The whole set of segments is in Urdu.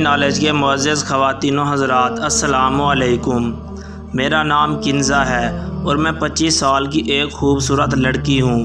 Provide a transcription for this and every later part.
نالج کے معزز خواتین و حضرات، السلام علیکم۔ میرا نام کنزہ ہے اور میں 25 سال کی ایک خوبصورت لڑکی ہوں۔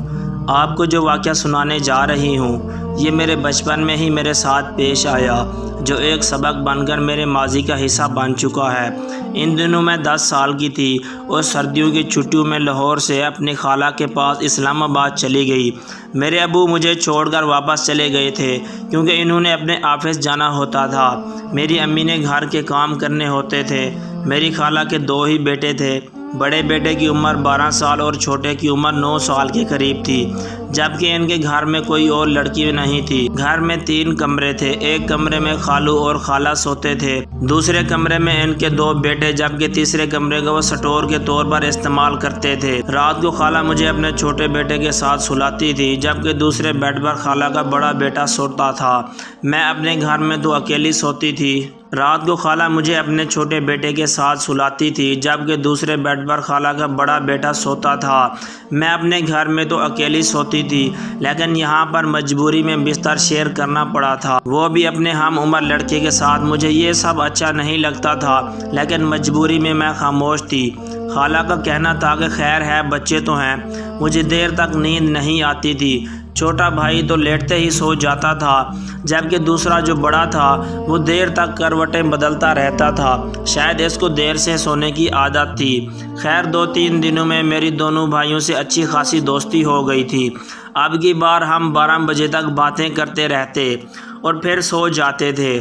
آپ کو جو واقعہ سنانے جا رہی ہوں یہ میرے بچپن میں ہی میرے ساتھ پیش آیا، جو ایک سبق بن کر میرے ماضی کا حصہ بن چکا ہے۔ ان دنوں میں 10 سال کی تھی اور سردیوں کی چھٹیوں میں لاہور سے اپنی خالہ کے پاس اسلام آباد چلی گئی۔ میرے ابو مجھے چھوڑ کر واپس چلے گئے تھے کیونکہ انہوں نے اپنے آفس جانا ہوتا تھا۔ میری امی نے گھر کے کام کرنے ہوتے تھے۔ میری خالہ کے 2 ہی بیٹے تھے۔ بڑے بیٹے کی عمر 12 سال اور چھوٹے کی عمر 9 سال کے قریب تھی، جبکہ ان کے گھر میں کوئی اور لڑکی نہیں تھی۔ گھر میں 3 کمرے تھے۔ ایک کمرے میں خالو اور خالہ سوتے تھے، دوسرے کمرے میں ان کے 2 بیٹے، جبکہ تیسرے کمرے کو وہ سٹور کے طور پر استعمال کرتے تھے۔ رات کو خالہ مجھے اپنے چھوٹے بیٹے کے ساتھ سلاتی تھی، جبکہ دوسرے بیڈ پر خالہ کا بڑا بیٹا سوتا تھا۔ میں اپنے گھر میں تو اکیلی سوتی تھی۔ رات کو خالہ مجھے اپنے چھوٹے بیٹے کے ساتھ سلاتی تھی، جبکہ دوسرے بیڈ پر خالہ کا بڑا بیٹا سوتا تھا۔ میں اپنے گھر میں تو اکیلی سوتی تھی، لیکن یہاں پر مجبوری میں بستر شیئر کرنا پڑا تھا، وہ بھی اپنے ہم عمر لڑکے کے ساتھ۔ مجھے یہ سب اچھا نہیں لگتا تھا، لیکن مجبوری میں خاموش تھی۔ خالہ کا کہنا تھا کہ خیر ہے، بچے تو ہیں۔ مجھے دیر تک نیند نہیں آتی تھی۔ چھوٹا بھائی تو لیٹتے ہی سو جاتا تھا، جبکہ دوسرا جو بڑا تھا وہ دیر تک کروٹیں بدلتا رہتا تھا۔ شاید اس کو دیر سے سونے کی عادت تھی۔ خیر 2-3 دنوں میں میری دونوں بھائیوں سے اچھی خاصی دوستی ہو گئی تھی۔ اب کی بار ہم 12 بجے تک باتیں کرتے رہتے اور پھر سو جاتے تھے۔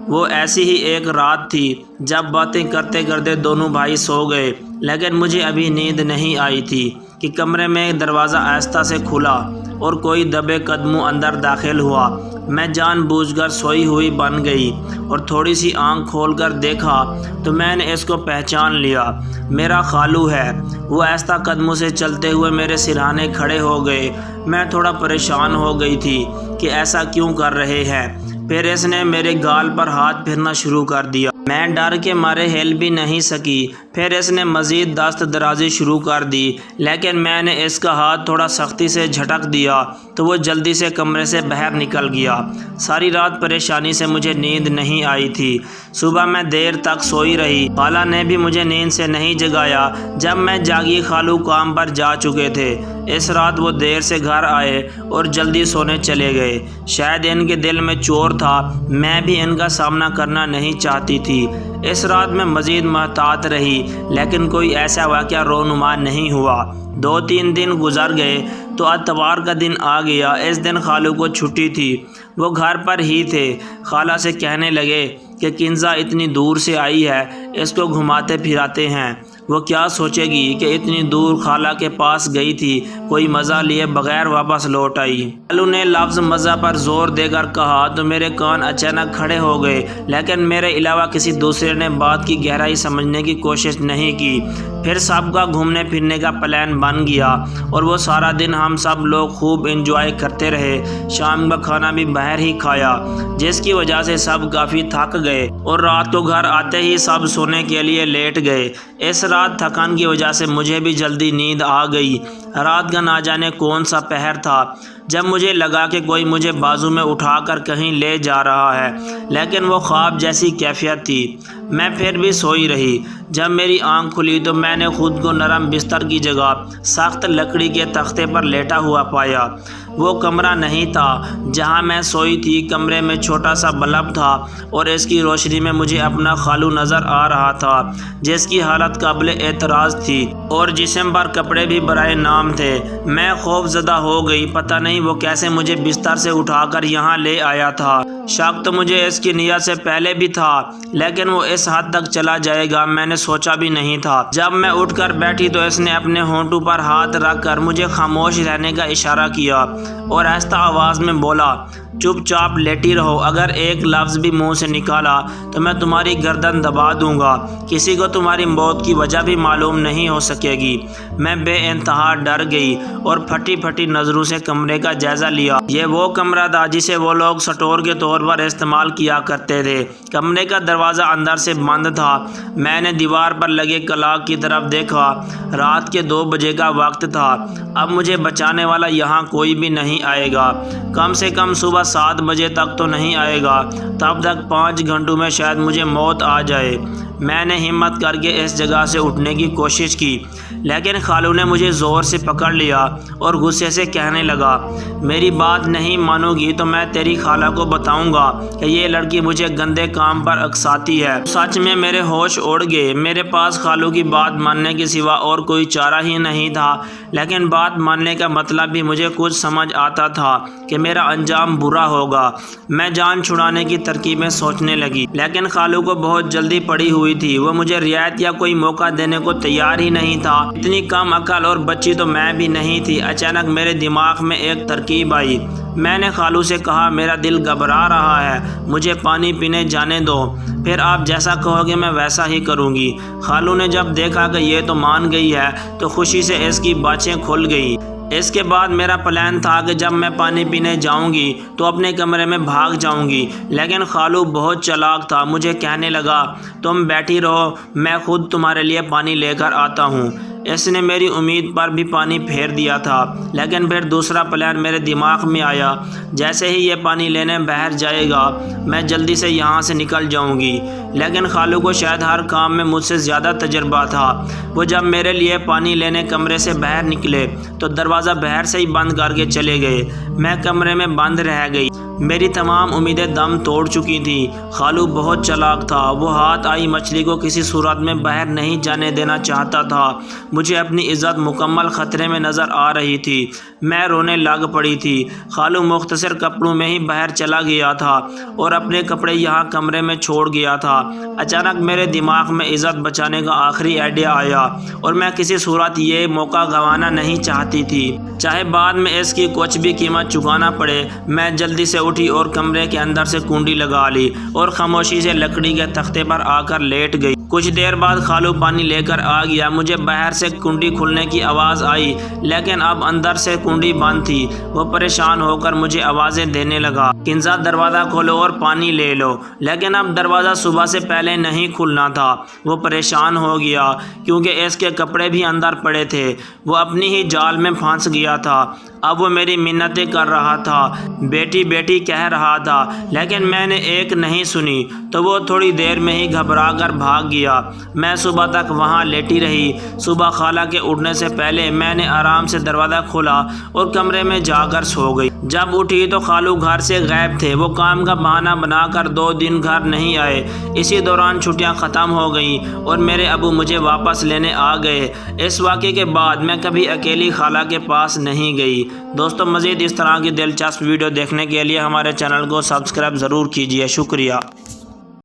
وہ ایسی ہی ایک رات تھی جب باتیں کرتے کرتے دونوں بھائی سو گئے، لیکن مجھے ابھی نیند نہیں آئی تھی کہ کمرے میں دروازہ آہستہ سے کھلا اور کوئی دبے قدموں اندر داخل ہوا۔ میں جان بوجھ کر سوئی ہوئی بن گئی اور تھوڑی سی آنکھ کھول کر دیکھا تو میں نے اس کو پہچان لیا۔ میرا خالو ہے۔ وہ آہستہ قدموں سے چلتے ہوئے میرے سرہانے کھڑے ہو گئے۔ میں تھوڑا پریشان ہو گئی تھی کہ ایسا کیوں کر رہے ہیں۔ پھر اس نے میرے گال پر ہاتھ پھرنا شروع کر دیا۔ میں ڈر کے مارے ہل بھی نہیں سکی۔ پھر اس نے مزید دست درازی شروع کر دی، لیکن میں نے اس کا ہاتھ تھوڑا سختی سے جھٹک دیا تو وہ جلدی سے کمرے سے باہر نکل گیا۔ ساری رات پریشانی سے مجھے نیند نہیں آئی تھی۔ صبح میں دیر تک سوئی رہی۔ خالہ نے بھی مجھے نیند سے نہیں جگایا۔ جب میں جاگی خالو کام پر جا چکے تھے۔ اس رات وہ دیر سے گھر آئے اور جلدی سونے چلے گئے۔ شاید ان کے دل میں چور تھا، میں بھی ان کا سامنا کرنا نہیں چاہتی تھی۔ اس رات میں مزید محتاط رہی، لیکن کوئی ایسا واقعہ رونما نہیں ہوا۔ 2-3 دن گزر گئے تو اتوار کا دن آ گیا۔ اس دن خالو کو چھٹی تھی، وہ گھر پر ہی تھے۔ خالہ سے کہنے لگے کہ کنزہ اتنی دور سے آئی ہے، اس کو گھماتے پھراتے ہیں۔ وہ کیا سوچے گی کہ اتنی دور خالہ کے پاس گئی تھی، کوئی مزہ لیے بغیر واپس لوٹ آئی۔ خالو نے لفظ مزہ پر زور دے کر کہا تو میرے کان اچانک کھڑے ہو گئے، لیکن میرے علاوہ کسی دوسرے نے بات کی گہرائی سمجھنے کی کوشش نہیں کی۔ پھر سب کا گھومنے پھرنے کا پلان بن گیا اور وہ سارا دن ہم سب لوگ خوب انجوائے کرتے رہے۔ شام کا کھانا بھی باہر ہی کھایا، جس کی وجہ سے سب کافی تھک گئے اور رات کو گھر آتے ہی سب سونے کے لیے لیٹ گئے۔ اس رات تھکان کی وجہ سے مجھے بھی جلدی نیند آ گئی۔ رات کا نہ جانے کون سا پہر تھا جب مجھے لگا کہ کوئی مجھے بازو میں اٹھا کر کہیں لے جا رہا ہے، لیکن وہ خواب جیسی کیفیت تھی۔ میں پھر بھی سوئی رہی۔ جب میری آنکھ کھلی تو میں نے خود کو نرم بستر کی جگہ سخت لکڑی کے تختے پر لیٹا ہوا پایا۔ وہ کمرہ نہیں تھا جہاں میں سوئی تھی۔ کمرے میں چھوٹا سا بلب تھا اور اس کی روشنی میں مجھے اپنا خالو نظر آ رہا تھا، جس کی حالت قابل اعتراض تھی اور جسم پر کپڑے بھی برائے نام تھے۔ میں خوف زدہ ہو گئی، پتہ نہیں وہ کیسے مجھے بستر سے اٹھا کر یہاں لے آیا تھا۔ شک تو مجھے اس کی نیت سے پہلے بھی تھا، لیکن وہ اس حد تک چلا جائے گا میں نے سوچا بھی نہیں تھا۔ جب میں اٹھ کر بیٹھی تو اس نے اپنے ہونٹوں پر ہاتھ رکھ کر مجھے خاموش رہنے کا اشارہ کیا اور آہستہ آواز میں بولا، چپ چاپ لیٹی رہو، اگر ایک لفظ بھی منہ سے نکالا تو میں تمہاری گردن دبا دوں گا، کسی کو تمہاری موت کی وجہ بھی معلوم نہیں ہو سکے گی۔ میں بے انتہا ڈر گئی اور پھٹی پھٹی نظروں سے کمرے کا جائزہ لیا۔ یہ وہ کمرہ تھا جسے وہ لوگ سٹور کے طور پر استعمال کیا کرتے تھے۔ کمرے کا دروازہ اندر سے بند تھا۔ میں نے دیوار پر لگے کلاک کی طرف دیکھا۔ رات کے 2 بجے کا وقت تھا۔ اب مجھے بچانے والا یہاں کوئی بھی نہیں آئے گا۔ کم سے کم صبح صبح 7 بجے تک تو نہیں آئے گا، تب تک 5 گھنٹوں میں شاید مجھے موت آ جائے۔ میں نے ہمت کر کے اس جگہ سے اٹھنے کی کوشش کی، لیکن خالو نے مجھے زور سے پکڑ لیا اور غصے سے کہنے لگا، میری بات نہیں مانو گی تو میں تیری خالہ کو بتاؤں گا کہ یہ لڑکی مجھے گندے کام پر اکساتی ہے۔ سچ میں میرے ہوش اڑ گئے۔ میرے پاس خالو کی بات ماننے کے سوا اور کوئی چارہ ہی نہیں تھا، لیکن بات ماننے کا مطلب بھی مجھے کچھ سمجھ آتا تھا کہ میرا انجام برا ہوگا۔ میں جان چھڑانے کی ترکیبیں سوچنے لگی، لیکن خالو کو بہت جلدی پڑی ہوئی تھی۔ وہ مجھے رعایت یا کوئی موقع دینے کو تیار ہی نہیں تھا۔ اتنی کم عقل اور بچی تو میں بھی نہیں تھی۔ اچانک میرے دماغ میں ایک ترکیب آئی۔ میں نے خالو سے کہا، میرا دل گھبرا رہا ہے، مجھے پانی پینے جانے دو، پھر آپ جیسا کہو گے میں ویسا ہی کروں گی۔ خالو نے جب دیکھا کہ یہ تو مان گئی ہے تو خوشی سے اس کی باچیں کھل گئی۔ اس کے بعد میرا پلان تھا کہ جب میں پانی پینے جاؤں گی تو اپنے کمرے میں بھاگ جاؤں گی، لیکن خالو بہت چالاک تھا۔ مجھے کہنے لگا، تم بیٹھی رہو، میں خود تمہارے لیے پانی لے کر آتا ہوں۔ اس نے میری امید پر بھی پانی پھیر دیا تھا، لیکن پھر دوسرا پلان میرے دماغ میں آیا۔ جیسے ہی یہ پانی لینے باہر جائے گا میں جلدی سے یہاں سے نکل جاؤں گی، لیکن خالو کو شاید ہر کام میں مجھ سے زیادہ تجربہ تھا۔ وہ جب میرے لیے پانی لینے کمرے سے باہر نکلے تو دروازہ باہر سے ہی بند کر کے چلے گئے۔ میں کمرے میں بند رہ گئی۔ میری تمام امیدیں دم توڑ چکی تھیں۔ خالو بہت چالاک تھا۔ وہ ہاتھ آئی مچھلی کو کسی صورت میں باہر نہیں جانے دینا چاہتا تھا۔ مجھے اپنی عزت مکمل خطرے میں نظر آ رہی تھی۔ میں رونے لگ پڑی تھی۔ خالو مختصر کپڑوں میں ہی باہر چلا گیا تھا اور اپنے کپڑے یہاں کمرے میں چھوڑ گیا تھا۔ اچانک میرے دماغ میں عزت بچانے کا آخری آئیڈیا آیا اور میں کسی صورت یہ موقع گنوانا نہیں چاہتی تھی، چاہے بعد میں اس کی کچھ بھی قیمت چکانا پڑے۔ میں جلدی سے اٹھی اور کمرے کے اندر سے کنڈی لگا لی اور خاموشی سے لکڑی کے تختے پر آ کر لیٹ گئی۔ کچھ دیر بعد خالو پانی لے کر آ گیا۔ مجھے باہر سے کنڈی کھلنے کی آواز آئی، لیکن اب اندر سے کنڈی بند تھی۔ وہ پریشان ہو کر مجھے آوازیں دینے لگا، کنزا دروازہ کھولو اور پانی لے لو، لیکن اب دروازہ صبح سے پہلے نہیں کھلنا تھا۔ وہ پریشان ہو گیا کیونکہ اس کے کپڑے بھی اندر پڑے تھے۔ وہ اپنی ہی جال میں پھنس گیا تھا۔ اب وہ میری منتیں کر رہا تھا، بیٹی بیٹی کہہ رہا تھا، لیکن میں نے ایک نہیں سنی تو وہ تھوڑی دیر میں ہی گھبرا کر بھاگ گیا۔ میں صبح تک وہاں لیٹی رہی۔ صبح خالہ کے اٹھنے سے پہلے میں نے آرام سے دروازہ کھولا اور کمرے میں جا کر سو گئی۔ جب اٹھی تو خالو گھر سے غائب تھے۔ وہ کام کا بہانہ بنا کر 2 دن گھر نہیں آئے۔ اسی دوران چھٹیاں ختم ہو گئیں اور میرے ابو مجھے واپس لینے آ گئے۔ اس واقعے کے بعد میں کبھی اکیلی خالہ کے پاس نہیں گئی۔ دوستو، مزید اس طرح کی دلچسپ ویڈیو دیکھنے کے لیے ہمارے چینل کو سبسکرائب ضرور کیجیے۔ شکریہ۔